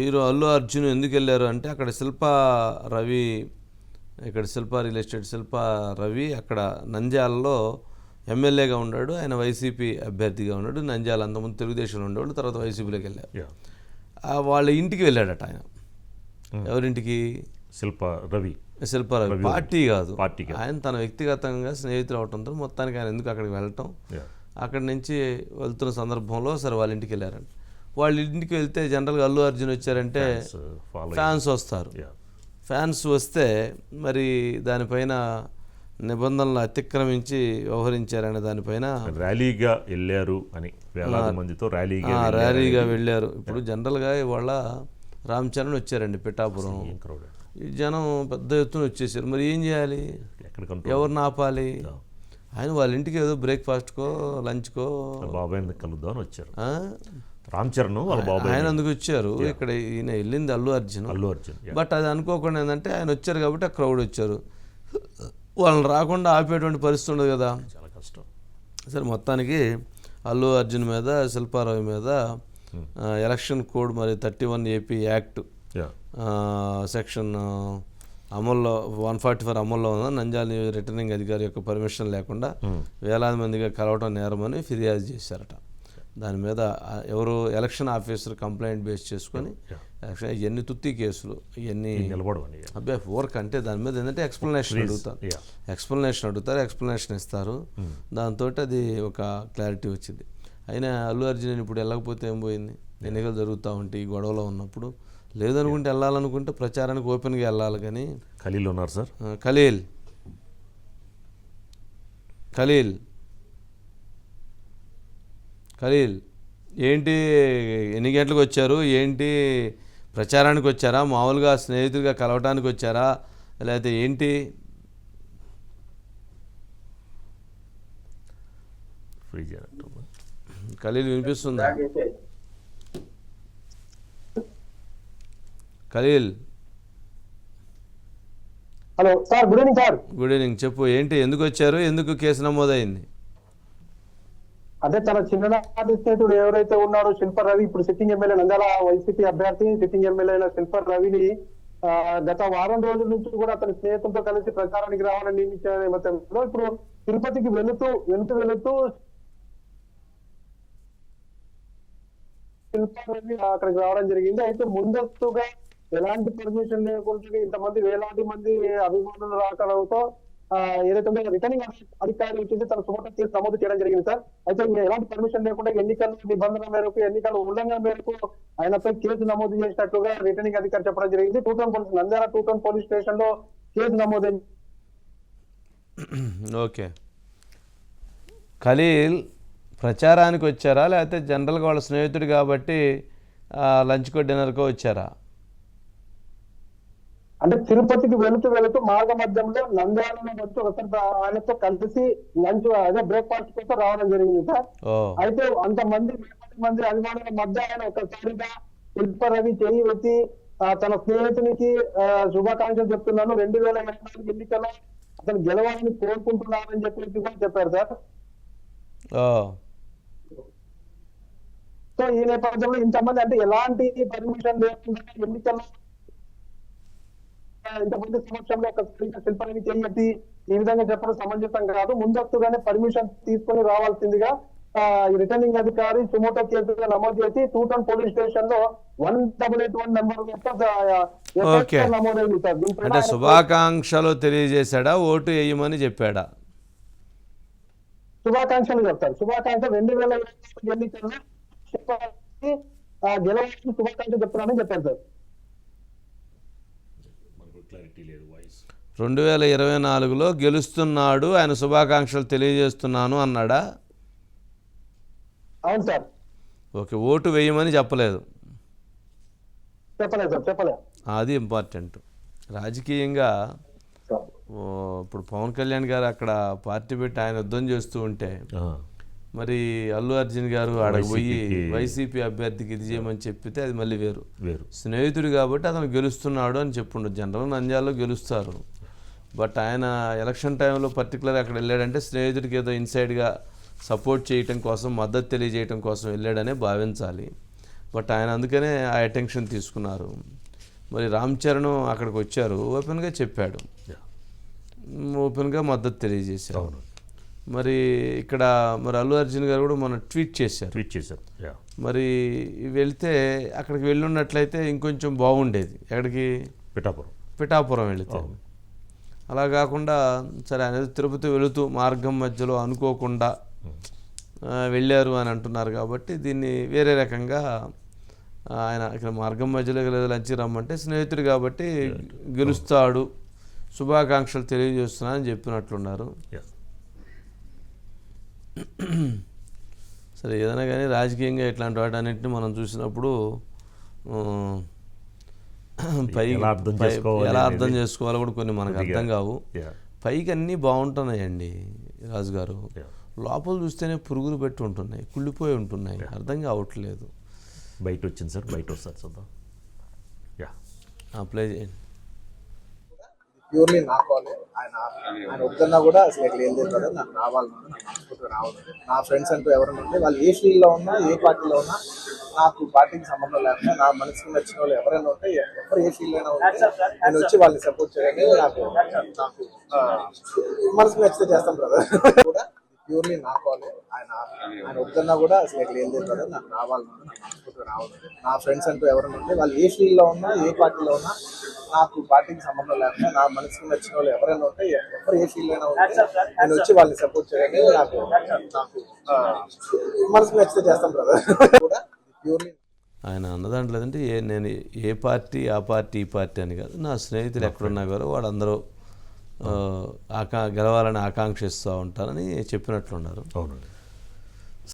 Hero Allu Arjun ఎందుకు వెళ్ళారు అంటే అక్కడ రవి ఇక్కడ శిల్పా రియల్ ఎస్టేట్ రవి అక్కడ నంద్యాలలో ఎమ్మెల్యేగా ఉన్నాడు. ఆయన వైసీపీ అభ్యర్థిగా ఉన్నాడు. నంద్యాల అంతకుముందు తెలుగుదేశంలో ఉండేవాడు, తర్వాత వైసీపీలోకి వెళ్ళారు. వాళ్ళ ఇంటికి వెళ్ళాడట ఆయన. ఎవరింటికి? శిల్పా రవి పార్టీ కాదు, ఆయన తన వ్యక్తిగతంగా స్నేహితులు అవటంతో మొత్తానికి ఆయన ఎందుకు అక్కడికి వెళ్ళటం, అక్కడి నుంచి వెళ్తున్న సందర్భంలో సరే వాళ్ళ ఇంటికి వెళ్ళారంట. వాళ్ళ ఇంటికి వెళ్తే జనరల్గా అల్లు అర్జున్ వచ్చారంటే ఫ్యాన్స్ వస్తారు. ఫ్యాన్స్ వస్తే మరి దానిపైన నిబంధనలు అతిక్రమించి వ్యవహరించారనే దానిపైన ర్యాలీగా వెళ్ళారు అని వేలాది మందితో ర్యాలీగా వెళ్ళారు. ఇప్పుడు జనరల్గా ఇవాళ రామ్ చరణ్ వచ్చారండి పిఠాపురం, ఈ జనం పెద్ద ఎత్తున వచ్చేసారు. మరి ఏం చేయాలి, ఎవరిని ఆపాలి? ఆయన వాళ్ళ ఇంటికి ఏదో బ్రేక్ఫాస్ట్కో లంచ్కో బాబాయ్ని కలుద్దామని వచ్చారు. రామ్ చరణ్ వాళ్ళ బాబాయ్ ఆయన అందుకు వచ్చారు. ఇక్కడ ఈయన వెళ్ళింది అల్లు అర్జున్. బట్ అది అనుకోకుండా ఏంటంటే ఆయన వచ్చారు కాబట్టి ఆ క్రౌడ్ వచ్చారు. వాళ్ళని రాకుండా ఆపేటువంటి పరిస్థితి ఉండదు కదా, చాలా కష్టం. సరే మొత్తానికి అల్లు అర్జున్ మీద శిల్పారావు మీద ఎలక్షన్ కోడ్ మరి 31 AP యాక్ట్ సెక్షన్ అమల్లో 144 అమల్లో ఉన్న నంద్యాల రిటర్నింగ్ అధికారి యొక్క పర్మిషన్ లేకుండా వేలాది మందిగా కలవటం నేరమని ఫిర్యాదు చేశారట. దాని మీద ఎవరు ఎలక్షన్ ఆఫీసర్ కంప్లైంట్ బేస్ చేసుకొని ఇవన్నీ తుత్తి కేసులు ఇవన్నీ అబ్బాయి వర్క్ అంటే దాని మీద ఏంటంటే ఎక్స్ప్లెనేషన్ అడుగుతారు, ఎక్స్ప్లెనేషన్ ఇస్తారు. దాంతో అది ఒక క్లారిటీ వచ్చింది. అయినా అల్లు అర్జున్ ఇప్పుడు వెళ్ళకపోతే ఏం పోయింది, ఎన్నికలు జరుగుతూ ఉంటాయి, గొడవలో ఉన్నప్పుడు లేదనుకుంటే వెళ్ళాలనుకుంటే ప్రచారానికి ఓపెన్గా వెళ్ళాలి. కానీ ఖలీల్ ఉన్నారు సార్, ఖలీల్ ఏంటి, ఎన్ని గంటలకు వచ్చారు, ఏంటి ప్రచారానికి వచ్చారా, మామూలుగా స్నేహితులుగా కలవటానికి వచ్చారా, లేకపోతే ఏంటి? ఖలీల్ వినిపిస్తుందా? Khalil hello sir, good evening sir. Good evening, చెప్పు ఏంటి, ఎందుకు వచ్చారు, ఎందుకు కేసు నమోదైంది? అదే తన చిన్ననాటి స్నేహితుడు ఎవరైతే ఉన్నారో శిల్పా రవి, ఇప్పుడు సిట్టింగ్ ఎమ్మెల్యే నంద్యాల వైసీపీ అభ్యర్థి సిట్టింగ్ ఎమ్మెల్యే అయిన శిల్పా రవిని గత వారం రోజుల నుంచి కూడా అతని స్నేహితులతో కలిసి ప్రచారానికి రావాలని నియమించిన నేపథ్యంలో ఇప్పుడు తిరుపతికి వెళుతూ శిల్పా రవి అక్కడికి రావడం జరిగింది. అయితే ముందస్తుగా ఎలాంటి పర్మిషన్ లేకుండా ఇంతమంది వేలాది మంది అభిమానులు రాకడంతో ఏదైతే రిటర్నింగ్ అధికారి వచ్చేసి తన సుమోటో కేసు నమోదు చేయడం జరిగింది సార్. అయితే ఎలాంటి పర్మిషన్ లేకుండా ఎన్నికల నిబంధనల మేరకు ఎన్నికల ఉల్లంఘన మేరకు ఆయనపై కేసు నమోదు చేసినట్లుగా రిటర్నింగ్ అధికారి చెప్పడం జరిగింది. నంద్యాల 2 టౌన్ పోలీస్ స్టేషన్ లో కేసు నమోదైంది. ఓకే, ఖలీల్ ప్రచారానికి వచ్చారా లేకపోతే జనరల్గా వాళ్ళ స్నేహితుడు కాబట్టి లంచ్కో డిన్నర్కో వచ్చారా? అంటే తిరుపతికి వెళుతూ మార్గ మధ్యంలో నంద్యాలలో వచ్చి ఒకసారి ఆయనతో కలిసి లంచ్ అదే బ్రేక్ఫాస్ట్ కోసం రావడం జరిగింది సార్. అయితే అంతమంది అభిమానుల మధ్య ఆయన ఒకసారిగా శిల్పా రవి చేయి వచ్చి తన స్నేహితునికి శుభాకాంక్షలు చెప్తున్నాను, 2024 ఎన్నికల్లో అతను గెలవాలని కోరుకుంటున్నానని చెప్పి కూడా చెప్పారు సార్. సో ఈ నేపథ్యంలో ఇంతమంది అంటే ఎలాంటి పర్మిషన్ లేకుండా ఎన్నికల్లో ఇంతమంది సమక్షంలో ఒక శిల్పా రవి చేయబట్టి ఈ విధంగా చెప్పడం సమంజసం కాదు. ముందస్తుగానే పర్మిషన్ తీసుకొని రావాల్సిందిగా రిటర్నింగ్ అధికారి సుమోటో కేసుగా నమోదు చేసి 2 టౌన్ పోలీస్ స్టేషన్ లో 1881 నెంబర్ నమోదైంది సార్. అంటే శుభాకాంక్షలు తెలియజేశాడా, ఓటు వేయమని చెప్పాడా? శుభాకాంక్షలు చెప్తారు. శుభాకాంక్షలు 2024 ఎన్నికల్లో గెలవాలని శుభాకాంక్షలు చెప్తున్నానని చెప్పారు సార్. 2024లో గెలుస్తున్నాడు, ఆయన శుభాకాంక్షలు తెలియజేస్తున్నాను అన్నాడా? అవును సార్. ఓకే, ఓటు వేయమని చెప్పలేదు. చెప్పలేదు. అది ఇంపార్టెంట్. రాజకీయంగా ఇప్పుడు పవన్ కళ్యాణ్ గారు అక్కడ పార్టీ పెట్టి ఆయన యుద్ధం చేస్తూ ఉంటే మరి అల్లు అర్జున్ గారు ఆడకు పోయి వైసీపీ అభ్యర్థికి ఇది చేయమని చెప్పితే అది మళ్ళీ వేరు. స్నేహితుడు కాబట్టి అతను గెలుస్తున్నాడు అని చెప్పుండదు. జనరల్ నంద్యాలలో గెలుస్తారు, బట్ ఆయన ఎలక్షన్ టైంలో పర్టికులర్ అక్కడ వెళ్ళాడంటే స్నేహితుడికి ఏదో ఇన్సైడ్గా సపోర్ట్ చేయటం కోసం, మద్దతు తెలియజేయటం కోసం వెళ్ళాడనే భావించాలి. బట్ ఆయన అందుకనే ఆ అటెన్షన్ తీసుకున్నారు. మరి రామ్ చరణ్ అక్కడికి వచ్చారు, ఓపెన్గా చెప్పాడు, ఓపెన్గా మద్దతు తెలియజేశారు. మరి ఇక్కడ మరి అల్లు అర్జున్ గారు కూడా మన ట్వీట్ చేశారు. మరి వెళ్తే అక్కడికి వెళ్ళున్నట్లయితే ఇంకొంచెం బాగుండేది. ఎక్కడికి? పిఠాపురం వెళితే. అలా కాకుండా సరే ఆయన తిరుపతి వెళుతూ మార్గం మధ్యలో అనుకోకుండా వెళ్ళారు అని అంటున్నారు కాబట్టి దీన్ని వేరే రకంగా ఆయన ఇక్కడ మార్గం మధ్యలో లంచి రమ్మంటే స్నేహితుడు కాబట్టి గెలుస్తాడు, శుభాకాంక్షలు తెలియజేస్తున్నా అని చెప్పినట్లున్నారు. సరే ఏదైనా కానీ రాజకీయంగా ఇట్లాంటి వాటన్నింటినీ మనం చూసినప్పుడు ఎలా అర్థం చేసుకోవాలో కూడా కొన్ని మనకు అర్థం కావు. పైకి అన్నీ బాగుంటున్నాయండి రాజుగారు, లోపల చూస్తేనే పురుగులు పెట్టి ఉంటున్నాయి, కుళ్ళిపోయి ఉంటున్నాయి, అర్థం కావట్లేదు. బయట వచ్చింది సార్, బయట వస్తారు చూద్దాం. అప్లై చేయండి. ప్యూర్లీ నా కాలే. ఆయన వద్దన్నా కూడా అసలు ఎక్కడ ఏం లేదు కదా, నాకు రావాలన్నా నాకు మనస్ఫూర్తిగా రావాలి. నా ఫ్రెండ్స్ అంటూ ఎవరైనా ఉంటే వాళ్ళు ఏ ఫీల్డ్లో ఉన్నా ఏ పార్టీలో ఉన్నా నాకు పార్టీకి సంబంధం లేకుండా నా మనసుకు నచ్చిన వాళ్ళు ఎవరైనా ఉంటే ఎవరు ఏ ఫీల్డ్ అయినా ఉంటే నేను వచ్చి వాళ్ళని సపోర్ట్ చేయండి. నాకు మనసుకు నచ్చితే చేస్తాం బ్రదర్. కూడా ప్యూర్లీ నా కాలే. ఆయన వద్దన్నా కూడా అసలు ఎక్కడ ఏం లేదు కదా, నాకు రావాలన్నా నాకు మనస్ఫూర్తిగా రావాలి. నా ఫ్రెండ్స్ అంటూ ఎవరైనా ఉంటే వాళ్ళు ఏ ఫీల్డ్లో ఉన్నా ఏ పార్టీలో ఉన్నా నాకు పార్టీకి సంబంధం లేకుండా నా మనసుకు నచ్చిన వాళ్ళు ఎవరైనా ఉంటే ఎవరు ఏ ఫీల్డ్ అయినా ఉంటే నేను వచ్చి వాళ్ళని సపోర్ట్ చేయండి. నాకు మనసుకు నచ్చితే చేస్తాం బ్రదర్. కూడా ప్యూర్లీ ఆయన అన్నదాంట్లో అంటే నేను ఏ పార్టీ ఆ పార్టీ ఈ పార్టీ అని కాదు, నా స్నేహితులు ఎక్కడున్నా కూడా వాళ్ళందరూ గెలవాలని ఆకాంక్షిస్తూ ఉంటారని చెప్పినట్లున్నారు. అవునండి.